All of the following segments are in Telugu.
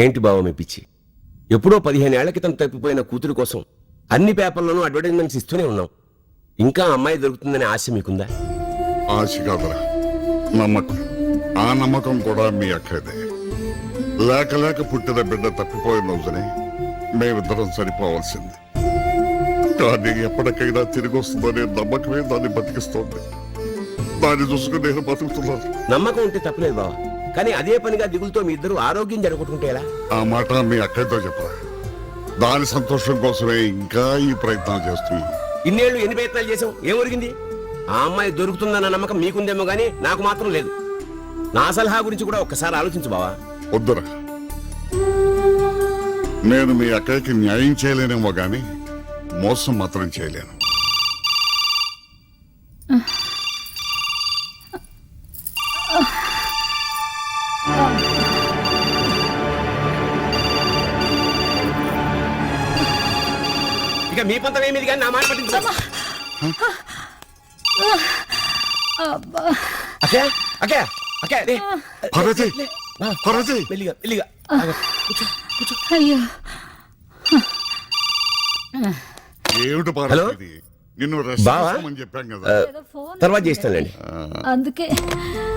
ఏంటి బావ మీ పిచ్చి? ఎప్పుడో 15 ఏళ్ల క్రితం తప్పిపోయిన కూతురు కోసం అన్ని పేపర్లోనూ అడ్వర్టైజ్మెంట్స్ ఇస్తూనే ఉన్నాం. ఇంకా అమ్మాయి దొరుకుతుందనే ఆశ మీకుందా? ఆశ కాదురా, నమ్మకం. ఆ నమ్మకం కూడా మీ అక్కదే. లేక లేక పుట్టిన బిడ్డ తప్పిపోయిన రోజునే మేమిద్దరం సరిపోవాల్సింది. కానీ ఎప్పటికైనా తిరిగి వస్తుందనే నమ్మకమే దాన్ని బతికిస్తోంది. దాన్ని చూసుకుని నేను బతుకుతున్నాను. నమ్మకం ఉంటే తప్పలేదు బావ, కానీ అదే పనిగా దిగులతో మీ ఇద్దరు ఆరోగ్యం జరగకుంటే ఎలా? ఆ మాట మీ అక్కతో చెప్పరా. దాని సంతోషం కోసమే ఇంకా ఈ ప్రయత్నాలు చేస్తున్నాం. ఇన్నేళ్లు ఎన్ని ప్రయత్నాలు చేసాం, ఏం ఒరిగింది? ఆ అమ్మాయి దొరుకుతుందన్న నమ్మకం మీకుందేమో గానీ నాకు మాత్రం లేదు. నా సలహా గురించి కూడా ఒక్కసారి ఆలోచించు బావా. వద్దురా, నేను మీ అక్కకి న్యాయం చేయలేనేమో గాని మోసం మాత్రం చేయలేను. ఇక మీ పంతం ఏమిది కానీ నా మాట పట్టించు. అకే అకే అకే లే. పార్వతి, లే. పార్వతి. మెల్లిగా మెల్లిగా కూర్చో కూర్చో. అయ్యో ఏమిటి పార్వతి, నిన్ను రెస్ట్ బావా? చేసుకోమని చెప్పాం కదా. తర్వాత చేస్తానులేండి. అందుకే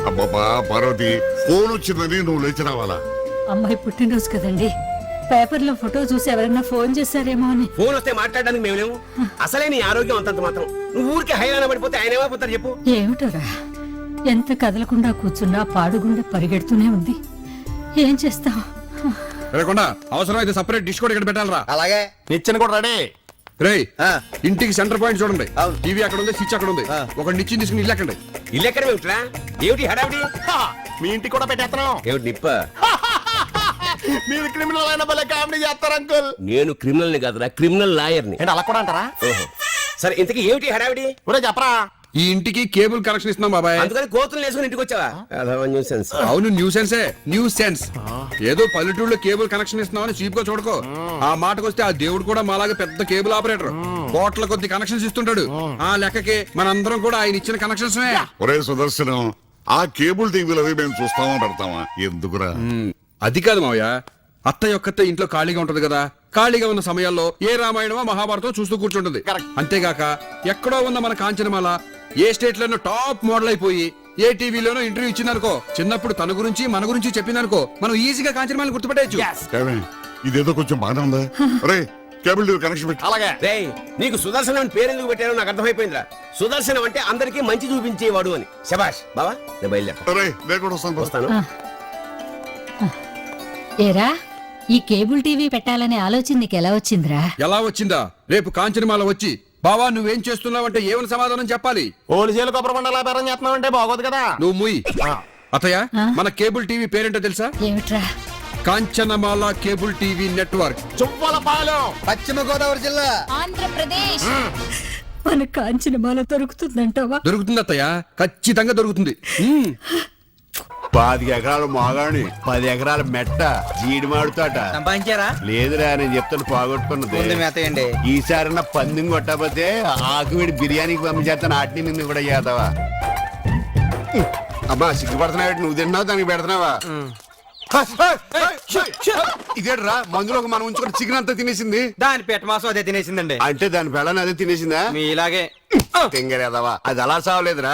అబ్బాబా పార్వతి, ఫోన్ వచ్చిందని నువ్వు లేచి రావాలా? అమ్మాయి పుట్టినరోజు కదండి, పేపర్లో ఫోటో చూసి ఎవరైనా ఫోన్ చేశారేమో అని. ఫోన్ వస్తే మాట్లాడడానికి మేము లేవు. అసలే నీ ఆరోగ్యం అంతంత మాత్రం. నువ్వు ఊరికి హైరాణ పడిపోతే ఆయన ఏమైపోతారు చెప్పు? ఏమిటోరా, ఎంత కదలకుండా కూర్చున్నా పాడుగుండె పరిగెడుతూనే ఉంది. ఏం చేస్తాం? లేకుండా అవసరం అయితే సపరేట్ డిష్ కూడా ఇక్కడ పెట్టాలరా. అలాగే నిచ్చెన కూడా రెడీ. రేయ్, ఇంటికి సెంటర్ పాయింట్ చూడండి. టీవీ అక్కడ ఉంది, స్విచ్ అక్కడ ఉంది. ఒక నిచ్చెన తీసుకుని ఇల్లు ఎక్కండి. ఇల్లు ఎక్కడ ఏమిట్రా? ఏమిటి హడావిడి? మీ ఇంటికి కూడా పెట్టేస్తున్నాం. ఏమిటి నిప్ప? మీరు క్రిమినల్ అయిన భలే కామెడీ చేస్తారు అంకుల్. నేను క్రిమినల్ ని కాదురా, క్రిమినల్ లాయర్ ని. ఏంటి అలా కూడా అంటారా? ఓహో, సరే ఇంతకీ ఏమిటి హడావిడి? ఒరే చెప్పరా. ఈ ఇంటికి కేబుల్ కనెక్షన్ ఇస్తున్నాం బాబాయ్. అందుకని కోతులు వేసుకుని ఇంటికి వచ్చావా? న్యూసెన్స్. అవును, న్యూ సెన్సే, న్యూ సెన్స్. ఏదో పల్లెటూళ్ళలో కేబుల్ కనెక్షన్ ఇస్తున్నామని చీప్ గా చూడకో. ఆ మాటకు వస్తే ఆ దేవుడు కూడా మాలాగే పెద్ద కేబుల్ ఆపరేటర్. కోట్ల కొద్ది కనెక్షన్స్ ఇస్తుంటాడు. ఆ లెక్కకి మనందరం కూడా ఆయన ఇచ్చిన కనెక్షన్స్. ఒరే సుదర్శనం, ఆ కేబుల్ టీవీలు అవి మేము చూస్తామా పెడతామా? ఎందుకురా? అది కాదు మావయ్య, అత్త యొక్కత్త ఇంట్లో ఖాళీగా ఉంటది కదా. ఖాళీగా ఉన్న సమయాల్లో ఏ రామాయణమో మహాభారతం చూస్తూ కూర్చుంటుంది. అంతేగాక ఎక్కడో ఉన్న మన కాంచనమాల ఏ స్టేట్ లోనో టాప్ మోడల్ అయిపోయి ఏ టీవీలోనో ఇంటర్వ్యూ ఇచ్చిందనుకో, చిన్నప్పుడు తన గురించి మన గురించి చెప్పిందనుకో, మనం ఈజీగా కాంచనమాలను గుర్తుపట్టేయచ్చు. ఏమే, ఇదేదో కొంచెం బాగానే ఉందా? ఒరే కేబుల్ టీవీ కనెక్షన్ పెట్టి. అలాగే. రేయ్, నీకు సుదర్శనం అని పేరు ఎందుకు పెట్టారో నాకు అర్థమైపోయిందిరా. సుదర్శనం అంటే అందరికీ మంచి చూపించేవాడు అని. శబాష్ బావా, నేను బయలుదేరా. ఒరే నేను కూడా వస్తాను. వస్తాను. ఏరా, ఈ కేబుల్ టీవీ పెట్టాలనే ఆలోచన నీకు ఎలా వచ్చిందిరా? ఎలా వచ్చిందా? రేపు కాంచనమాల వచ్చి బావా నువ్వేం చేస్తున్నావంటే ఏమని సమాధానం చెప్పాలి? హోల్సేల్ కొబ్బరి బండలా బేరం చేస్తున్నావు అంటే బాగోదు కదా. నువ్వు ముయ్. అత్తయ్య, మన కేబుల్ టీవీ పేరేంటో తెలుసా? ఏమిట్రా? Kanchanamala cable TV network. Chuvvalapalem, Paschima Godavari జిల్లా, ఆంధ్రప్రదేశ్. మన కాంచనమాల దొరుకుతుందంటావా? దొరుకుతుంది అత్తయ్య, ఖచ్చితంగా దొరుకుతుంది. 10 ఎకరాలు మాగాణి, 10 ఎకరాల మెట్ట, జీడి మాడుతాట సంపాదించారా? లేదురా, నేను చెప్తాను పోగొట్టుకున్నది. ఈసారి నా పందెం కొట్టకపోతే ఆకువిడి బిర్యానీకి పంపించేస్తాను. ఆటిని నిన్ను కూడా చేస్తావా? అబ్బా సిగ్గుపడుతున్నావు, నువ్వు తిన్నావు దానికి పెడుతున్నావా? ఇదేట్రా, మందులో మనం ఉంచుకుని చికెన్ అంతా తినేసింది. దాని పెట్ట మాసం అదే తినేసిందండి. అంటే దాని పెళ్ళని అదే తినేసిందా? మీలాగే తింగరేదవా, అది అలా సావలేదురా,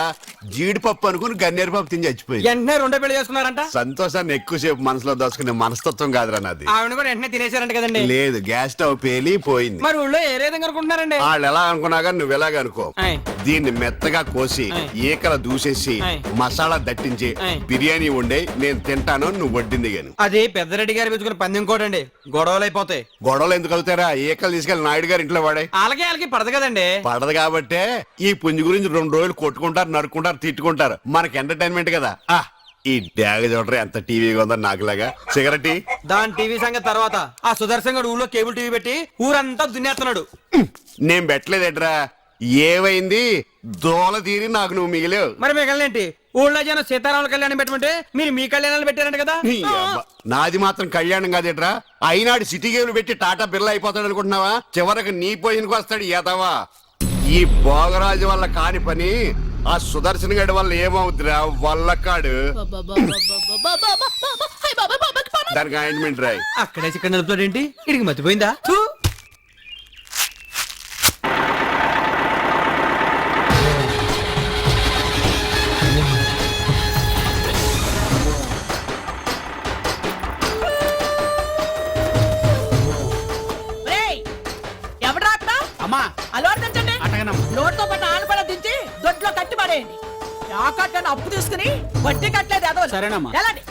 జీడిపప్పు అనుకుని గన్నేరు పప్పు తిని చచ్చిపోయింది. వెంటనే రెండో పెళ్లి చేసుకున్నారంట. సంతోషాన్ని ఎక్కువసేపు మనసులో దాచుకునే మనస్తత్వం కాదురా నాది. ఆవిడ కూడా వెంటనే తినేశారంట కదండి. లేదు, గ్యాస్ స్టవ్ పేలి పోయింది. మరి ఊళ్ళో ఏ విధంగా అనుకుంటున్నారండి? వాళ్ళు ఎలా అనుకున్నా కానీ నువ్వు ఎలాగ అనుకో. ఆయ్. దీన్ని మెత్తగా కోసి ఆయ్. ఈకల దూసేసి ఆయ్. మసాలా దట్టించి ఆయ్. బిర్యానీ వండే నేను తింటాను, నువ్వు వడ్డింది గాని. అది పెద్దరెడ్డి గారు పెంచుకున్న పందెం కోటండి, గొడవలు అయిపోతాయి. గొడవలు ఎందుకు అవుతారా? ఈకలు తీసుకెళ్లి నాయుడు గారి ఇంట్లో వాడే. వాళ్ళకి పడదు కదండి. పడదు కాబట్టే ఈ పుంజు గురించి 2 రోజులు కొట్టుకుంటారు, నరుక్కుంటారు, తిట్టుకుంటారు. మనకి ఎంటర్టైన్మెంట్ కదా. ఈ డ్యాగ చూడరు ఎంత టీవీగా ఉందో నాకులాగా. సిగరెట్ దాని టీవీ సంగతి తర్వాత, ఆ సుదర్శన్ గడు ఊళ్ళో కేబుల్ టీవీ పెట్టి ఊరంతా దున్నేస్తున్నాడు. నేను పెట్టలేదేట్రా, ఏమైంది? దోల తీరి నాకు నువ్వు మిగిలేవు. మరి మిగలనేంటి? ఊళ్ళో జనం సీతారాముల కళ్యాణం పెట్టమంటే మీరు మీ కళ్యాణాలు పెట్టారంట కదా. నీ అబ్బ. నాది మాత్రం కళ్యాణం కాదేట్రా, అయినాడు సిటీ గేమ్లు పెట్టి టాటా బిర్లా అయిపోతాడు అనుకుంటున్నావా? చివరికి నీ పోయినకు వస్తాడు ఏదవా. ఈ భోగరాజు వల్ల కాని పని ఆ సుదర్శన్ గడి వల్ల ఏమవుతురా వల్లకాడు. దానికి ఆయింట్మెంట్ రాయి. అక్కడే చికెన్ నలుపుతాడేంటి ఇడికి మర్చిపోయిందా థూ. ఎవడు అక్కడ అమ్మా అలవాటు దించండి అట్టగనమ్మా. లోటుతో పాటు ఆలు కూడా దించి దొడ్లో కట్టి పడేయండి యాకట్టని అప్పు తీసుకుని వడ్డీ కట్టలేదు అదో సరేనమ్మా. ఎలాంటి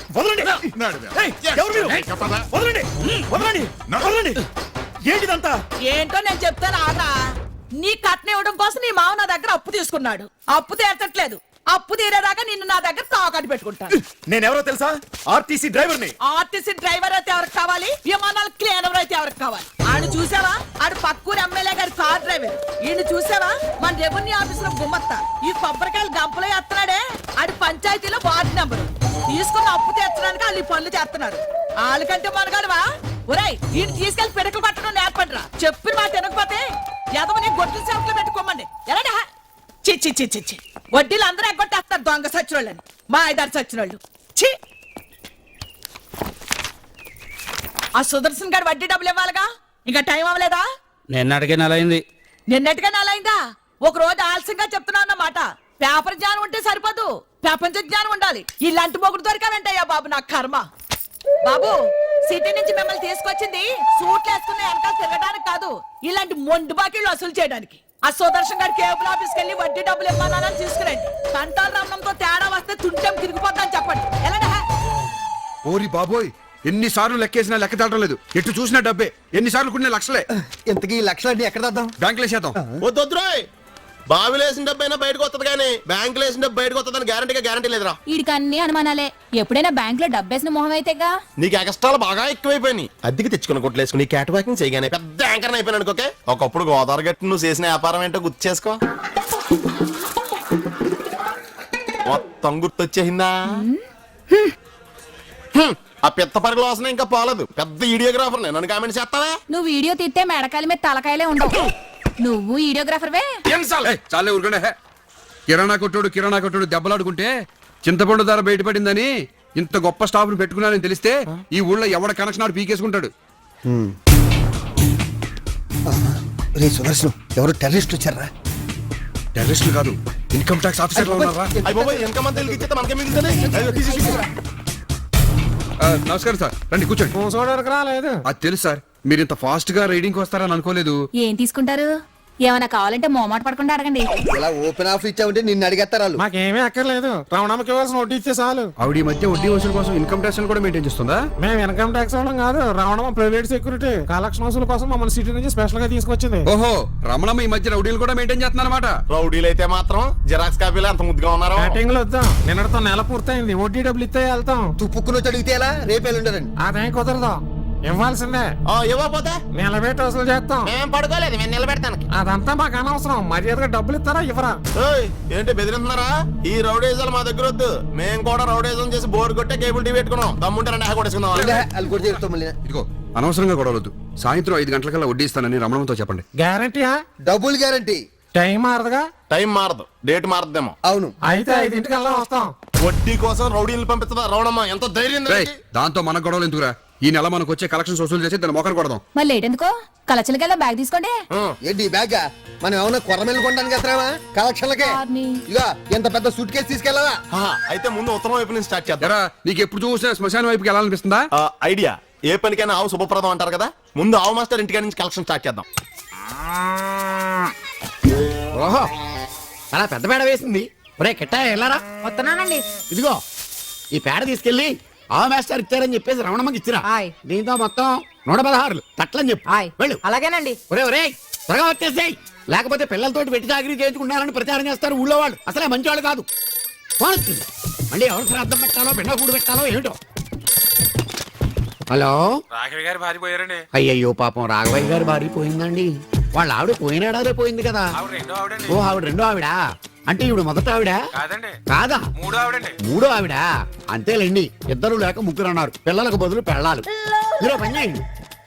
ఏంటో నేను చెప్తాను ఆగా నీ కట్నం ఇవ్వడం కోసం నీ మావ నా దగ్గర అప్పు తీసుకున్నాడు అప్పు తీర్చట్లేదు అప్పు తీరేదాకా నిన్ను నా దగ్గర తాకట్టు పెట్టుకుంటాను నేనెవరో తెలుసా? ఆర్టీసీ డ్రైవర్ ని. ఆర్టీసీ డ్రైవర్ అయితే ఎవరికి కావాలి విమానాల క్లీనర్ అయితే ఎవరికి కావాలి ఆడు చూసావా ఆడు పక్కూరు ఎమ్మెల్యే గారి కార్ డ్రైవర్ ఈయన చూసావా మన రెవెన్యూ ఆఫీస్ లో గుమ్మత్తా ఈ కొబ్బరికాయలు గంపలో ఎత్తనాడే ఆడు పంచాయతీలో వార్డు నెంబరు తీసుకున్న అప్పు తీర్చడానికి వాళ్ళు ఈ పనులు చేస్తున్నారు వాళ్ళకంటే మనగాడువా ఒరేయ్ ఈయన తీసుకెళ్లి పిడకలు పట్టడం నేర్పండిరా చెప్పిన మాట తినకపోతే ఎదవని గొడ్లు సేవకులు పెట్టుకోమండి ఎలాడా చి చి చి చి చి వడ్డీలు అందరూ ఎగ్గొట్టేస్తారు దొంగ సచ్చినోళ్ళని మా ఐదారు సచ్చినోళ్ళు చి ఆ సుదర్శన్ గారు వడ్డీ డబ్బులు ఇవ్వాలిగా ఇంకా టైం అవ్వలేదా నేను అడిగే నెల అయింది. నిన్నటిగా నాలైందా ఒక రోజు ఆలస్యంగా చెప్తున్నా అన్నమాట పేపర్ జ్ఞానం ఉంటే సరిపోదు ప్రపంచ జ్ఞానం ఉండాలి ఇలాంటి మొగుడు దొరికానంటయ్యా బాబు నా కర్మ బాబు సిటీ నుంచి మిమ్మల్ని తీసుకొచ్చింది సూట్లు వేసుకున్న వెనకాల తిరగడానికి కాదు ఇలాంటి మొండు బాకీలు వసూలు చేయడానికి ఆ సుదర్శన్ గారి కేబుల్ ఆఫీస్కి వెళ్ళి వడ్డీ డబ్బులు ఇవ్వాలని తీసుకురండి కంటాల రమ్మంతో తేడా వస్తే తుంటెం తిరిగిపోద్దని చెప్పండి ఎలాంటి ఓరి బాబోయ్, ఎన్నిసార్లు లెక్కేసినా లెక్క తేలడం లేదు. ఎటు చూసినా డబ్బే. ఎన్నిసార్లు కొన్ని లక్షలే. ఇంతకీ ఈ లక్షలన్నీ ఎక్కడ తెద్దాం? బ్యాంకులో వేసేద్దాం. వద్దొద్దురోయ్ బావిలో వేసిన డబ్బు అయినా బయటకు వస్తుంది కానీ బ్యాంకులో వేసిన డబ్బు బయటకు వస్తుందని గ్యారంటీ లేదురా. వీడికి అన్ని అనుమానాలే. ఎప్పుడైనా బ్యాంక్ లో డబ్బేసిన మొహం అయితేగా. నీకు ఎక్స్ట్రాలు బాగా ఎక్కువైపోయినాయి. అద్దెకి తెచ్చుకున్న కొట్లేసుకుని క్యాట్ వాకింగ్ చేయగానే పెద్ద యాంకర్ అయిపోయినా అనుకోకే. ఒకప్పుడు గోదావరి గట్టు నువ్వు చేసిన వ్యాపారం ఏంటో గుర్తు చేసుకో. మొత్తం గుర్తొచ్చేసిందా? ఆ పెద్ద పరుగుల వాసన ఇంకా పోలేదు. పెద్ద వీడియోగ్రాఫర్ నన్ను కామెంట్ చేస్తావా? నువ్వు వీడియో తీస్తే మెడకాయల మీద తలకాయలే ఉండవు. నువ్వు వీడియోగ్రాఫర్వే. ఏయ్, చాలే ఊరుకోండి. హే. కిరాణా కొట్టుడు దెబ్బలాడుకుంటే చింతపండు ధర బయటపడిందని ఇంత గొప్ప స్టాఫ్ ను పెట్టుకున్నానని తెలిస్తే ఈ ఊళ్ళో ఎవడ కనెక్షన్ ఆడు పీకేసుకుంటాడు. రే సుదర్శనం, ఎవరు టెర్రరిస్టులు వచ్చారా? టెర్రరిస్టులు కాదు, ఇన్కమ్ ట్యాక్స్ ఆఫీసర్ లో ఉన్నారా? ఇన్కమ్ అంతా ఇచ్చేస్తే మనకే మిగులుతుంది. నమస్కారం సార్, రండి కూర్చోండి. రాలేదు. అది తెలుసు సార్, మీరు ఇంత ఫాస్ట్ గా రైడింగ్ వస్తారని అనుకోలేదు. ఏం తీసుకుంటారు? ఏమైనా కావాలంటే మోమాట పడకుండా అడగండి. ఇలా ఓపెన్ ఆఫ్ ఇచ్చామంటే నిన్ను అడిగేస్తారు వాళ్ళు. మాకేమీ అక్కర్లేదు. రమణమ్మకి ఇవ్వాల్సిన వడ్డీ ఇచ్చే చాలు. ఆవిడ ఈ మధ్య వడ్డీ వసూలు కోసం ఇన్కమ్ ట్యాక్స్ కూడా మెయింటైన్ చేస్తుందా? మేము ఇన్కమ్ ట్యాక్స్ వాళ్ళం కాదు. Ramanamma private security. కలెక్షన్ వసూలు కోసం మమ్మల్ని సిటీ నుంచి స్పెషల్ గా తీసుకొచ్చింది. ఓహో, రమణమ్మ ఈ మధ్య రౌడీలు కూడా మెయింటైన్ చేస్తున్నారన్నమాట. రౌడీలు అయితే మాత్రం జిరాక్స్ కాపీలు అంత ముద్దుగా ఉన్నారు. బ్యాటింగ్ లో వద్దాం. నిన్నటితో నెల పూర్తయింది. వడ్డీ డబ్బులు ఇస్తే వెళ్తాం. తుప్పుకుని వచ్చి అడిగితే ఎలా? రేపు ఉండరండి. అదేం కుదరదు. ఇవ్వాల్సిందే. ఇవ్వకపోతే నిలబెట్టి వసూలు చేస్తాం. మేము పడుకోలేదు, మేము నిలబెడతానికి. అదంతా మాకు అనవసరం. మర్యాదగా డబ్బులు ఇస్తారా ఇవ్వరా? ఏంటి బెదిరిస్తున్నారా? ఈ రౌడేజాలు మా దగ్గర వద్దు. మేము కూడా రౌడేజం చేసి బోర్డు కొట్టే కేబుల్ టీవీ పెట్టుకున్నాం. దమ్ముంటారండి కొట్టేసుకుందాం. వాళ్ళు కూడా చెప్తాం మళ్ళీ. ఇదిగో, అనవసరంగా గొడవలొద్దు. సాయంత్రం 5 గంటలకల్లా వడ్డీ ఇస్తానని రమణమ్మతో చెప్పండి. గ్యారంటీయా? Double guarantee. టైం మారదుగా? టైం మారదు, డేట్ మారదేమో. అవును. అయితే 5:00 వస్తాం. వడ్డీ కోసం రౌడీలు పంపిస్తుందా రౌడమ్మ? ఎంత ధైర్యం రేయ్, దానికి? దాంతో మన గొడవలు ఎందుకురా? ఈ నెల మనకు వచ్చే కలెక్షన్స్ వసూలు చేసి దాన్ని మొక్కలు కొడదాం. మళ్ళీ లేటెందుకో కలచలకెళ్ళ బ్యాగ్ తీసుకోండి. ఏంటి బ్యాగ్? మనం ఏమన్నా కొరమేలు కొనడానికి వెళ్తున్నామా? కలెక్షన్లకే. వారిని. ఇక ఎంత పెద్ద సూట్ కేసు తీసుకెళ్ళవా? అయితే ముందు ఉత్తరం వైపు నుంచి స్టార్ట్ చేద్దాం. ఎరా, నీకు ఎప్పుడు చూసినా శ్మశానం వైపుకి వెళ్ళాలనిపిస్తుందా? ఐడియా. ఏ పనికైనా ఆవు శుభప్రదం అంటారు కదా. ముందు ఆవు మాస్టర్ ఇంటికాడ నుంచి కలెక్షన్ స్టార్ట్ చేద్దాం. ఓహో, అలా పెద్ద పేడ వేసింది. ఒరే కిట్టా వెళ్ళారా? వస్తున్నానండి ఇదిగో ఈ పేడ తీసుకెళ్లి ఆ మాస్టర్ ఇచ్చారని చెప్పేసి రమణమ్మకి ఇచ్చిరా. దీంతో మొత్తం 116 తట్లని చెప్పు. వెళ్ళు. అలాగేనండి ఒరే త్వరగా వచ్చేసేయ్, లేకపోతే పిల్లలతోటి వెట్టి చాకరీ చేయించుకుంటారని ప్రచారం చేస్తారు ఊళ్ళో వాళ్ళు. అసలే మంచి వాళ్ళు కాదు. ఫోన్ వచ్చింది. మళ్ళీ ఎవరు శ్రాద్ధం పెట్టాలో పిండ కూడు పెట్టాలో ఏమిటో. హలో, రాఘవి గారు పారిపోయారండి. అయ్యయ్యో పాపం రాఘవయ్య గారు పారిపోయిందండి. వాళ్ళ ఆవిడ పోయినాడే పోయింది కదా. ఓ, ఆవిడ రెండో ఆవిడ. అంటే ఇప్పుడు మొదట ఆవిడ కాదా? మూడో ఆవిడ. అంతేలేండి, ఇద్దరు లేక ముగ్గురు అన్నారు. పిల్లలకు బదులు పెళ్ళాలి. మీరు పని చేయండి,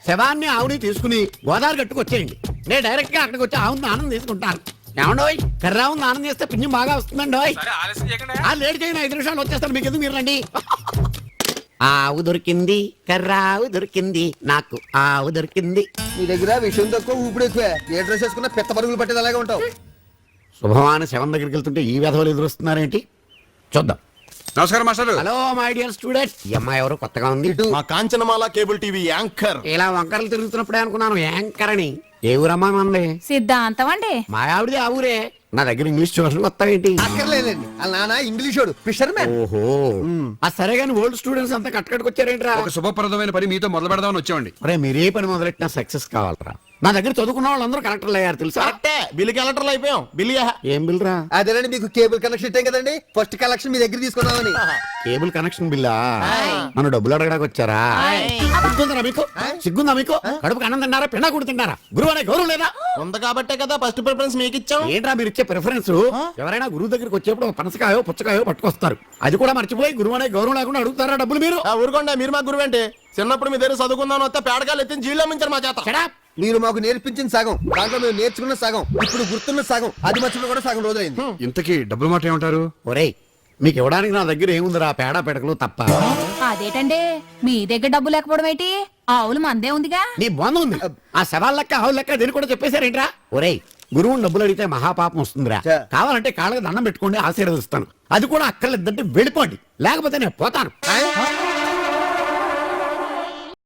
శవాన్ని ఆవుని తీసుకుని గోదావరి గట్టుకు వచ్చేయండి. నేను డైరెక్ట్ గా అక్కడికి వచ్చి ఆవుని ఆనందం తీసుకుంటాను. ఏమండోయ్, కర్రావుని ఆనందం చేస్తే పిన్యం బాగా వస్తుందండి. లేట్ చేయను, 5 నిమిషాలు వచ్చేస్తాను. మీకు ఎందుకు మీరు రండి. ఆవు దొరికింది కర్రావు దొరికింది నాకు ఆవు దొరికింది. నీ దగ్గర విషయం తక్కువ ఊపిడి ఎక్కువే. ఏ డ్రెస్ వేసుకున్నా పెద్ద పరుగులు పట్టేది అలాగే ఉంటావు. శుభమాన శవం దగ్గరికి వెళ్తుంటే ఈ వ్యధవలు ఎదురొస్తున్నారేంటి చూద్దాం. నమస్కారం master. Hello my dear student. ఈ అమ్మాయి ఎవరో కొత్తగా ఉంది. మా కాంచనమాల కేబుల్ టీవీ యాంకర్. ఇలా వంకరలు తిరుగుతున్నప్పుడే అనుకున్నాను యాంకర్ అని. ఏ ఊరమ్మా మంది? సిద్ధాంతం అండి. మా ఆవిడది ఆ ఊరే. నా దగ్గర ఇంగ్లీష్ ట్యూషన్ వస్తావేంటి? అక్కర్లేదండి వాళ్ళ నాన్న ఇంగ్లీష్ వాడు ఫిషర్ మ్యాన్. ఓహో ఆ సరే గాని ఓల్డ్ స్టూడెంట్స్ అంతా కట్టుకట్టుకొచ్చారేంట్రా? ఒక శుభప్రదమైన పని మీతో మొదలు పెడదామని వచ్చామండి. ఒరే మీరే పని మొదలెట్టినా సక్సెస్ కావాలరా. నా దగ్గర చదువుకున్న వాళ్ళందరూ కలెక్టర్లు అయ్యారు తెలుసా? కరెక్టే, బిల్లు కలెక్టర్లు అయిపోయాం. బిల్లు ఏం బిల్ రా? అదేనండి మీకు కేబుల్ కనెక్షన్ ఇట్టాం కదండి. ఫస్ట్ కలెక్షన్ మీ దగ్గర తీసుకున్నామని. కేబుల్ కనెక్షన్ బిల్లా? నన్ను డబ్బులు అడగడానికి వచ్చారా? సిగ్గుందా మీకు? సిగ్గుందా మీకు? కడుపుకి అన్నం తిన్నారా పిండా కూడా తిన్నారా? గురువు అనే గౌరవం లేదా? ఉంది కాబట్టే కదా ఫస్ట్ ప్రిఫరెన్స్ మీకు ఇచ్చాం. ఏంట్రా మీరు ఇచ్చే ప్రిఫరెన్స్? ఎవరైనా గురువు దగ్గరికి వచ్చేప్పుడు ఒక పనసకాయో పుచ్చకాయో పట్టుకొస్తారు. అది కూడా మర్చిపోయి గురువు అనే గౌరవం లేకుండా అడుగుతారా డబ్బులు మీరు? ఊరుకోండి, మీరు మా గురువు ఏంటి? చిన్నప్పుడు మీ దగ్గర చదువుకుందాం వస్తే పేడకాలు ఎత్తి జీళ్ళు అమ్మించారు మా చేత. Shut up! మీరు మాకు నేర్పించిన సగం, దాంట్లో మేము నేర్చుకున్న సగం, ఇప్పుడు గుర్తున్న సగం, అది మర్చిపోయి కూడా సగం రోజులైంది. ఇంతకీ డబ్బులు మాట ఏమంటారు? ఒరేయ్ మీకు ఇవ్వడానికి నా దగ్గర ఏముందిరా పేడ పెడకలు తప్ప. అదేటండి మీ దగ్గర డబ్బు లేకపోవడం ఏంటి? ఆవులు మందే ఉందిగా. నీ బొంద ఉంది. ఆ శవాల లెక్క ఆవుల లెక్క దీన్ని కూడా చెప్పేశారేంట్రా? ఒరేయ్ గురువుని డబ్బులు అడిగితే మహాపాపం వస్తుందిరా. కావాలంటే కాళ్ళకి దండం పెట్టుకోండి, ఆశీర్వదిస్తాను. అది కూడా అక్కర్లేదంటే వెళ్ళిపోండి, లేకపోతే నేను పోతాను.